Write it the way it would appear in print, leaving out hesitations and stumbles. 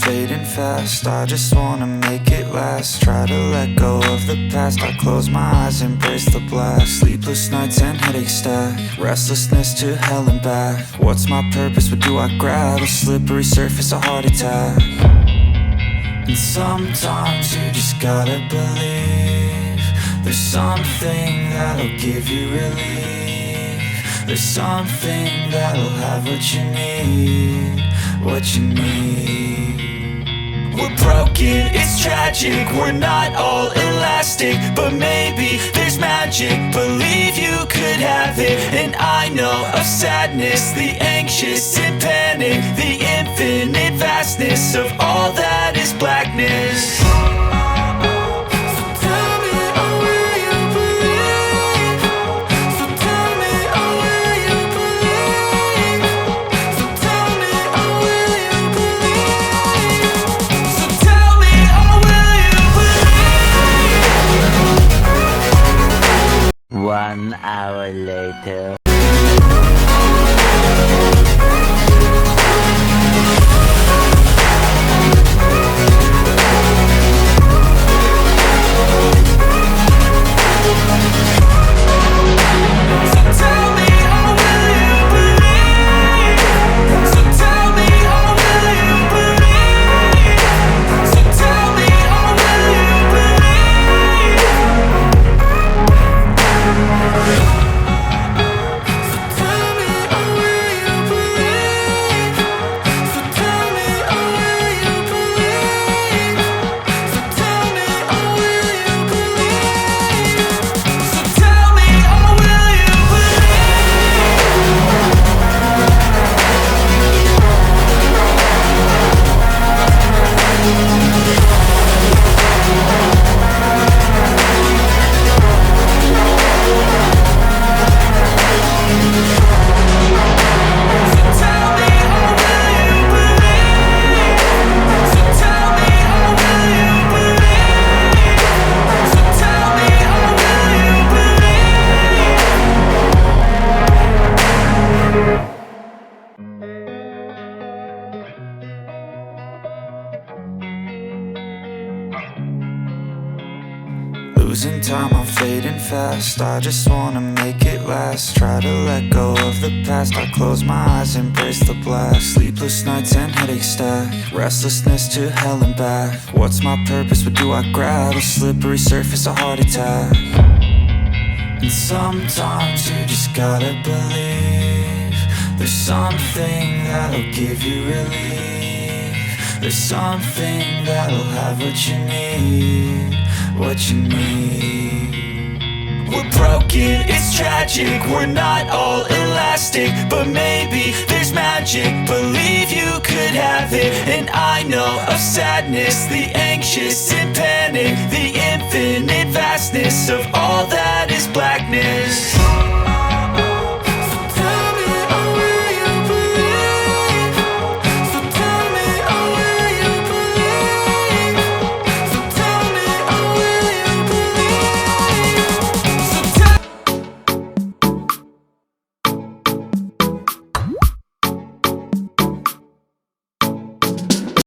fading fast. I just wanna make it last. Try to let go of the past. I close my eyes, embrace the blast. Sleepless nights and headaches stack. Restlessness to hell and back. What's my purpose? What do I grab? A slippery surface, a heart attack. And sometimes you just gotta believe there's something that'll give you relief. There's something that'll have what you need, what you need. We're broken, it's tragic, we're not all elastic, but maybe there's magic. Believe you could have it. And I know of sadness, the anxious and panic, the infinite vastness of all that is blackness. One hour later. Losing time, I'm fading fast. I just wanna make it last. Try to let go of the past. I close my eyes, embrace the blast. Sleepless nights and headaches stack. Restlessness to hell and back. What's my purpose? What do I grab? A slippery surface, a heart attack. And sometimes you just gotta believe there's something that'll give you relief. There's something that'll have what you need, what you need. We're broken, it's tragic, we're not all elastic, but maybe there's magic. Believe you could have it. And I know of sadness, the anxious and panic, the infinite vastness of all that is blackness.